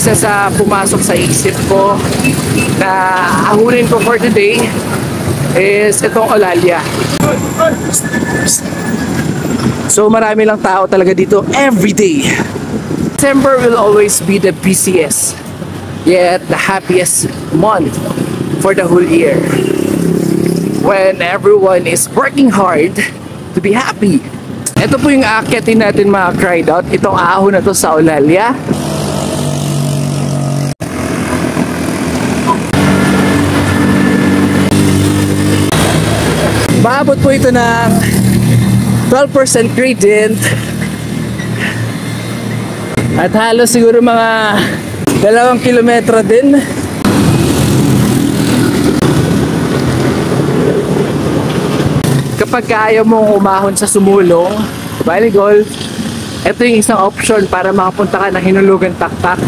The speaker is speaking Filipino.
isa sa pumasok sa isip ko na ahunin ko for today is itong Olalia. So marami lang tao talaga dito everyday. December will always be the busiest, yet the happiest month for the whole year, when everyone is working hard to be happy. Ito po yung aakyatin natin mga cried out. Itong ahon na to sa Olalia. Maabot po ito ng 12% gradient. At halos siguro mga 2 kilometro din. Kapag ayaw mong umahon sa sumulong, volleyball, ito yung isang option para makapunta ka ng Hinulugan Taktak.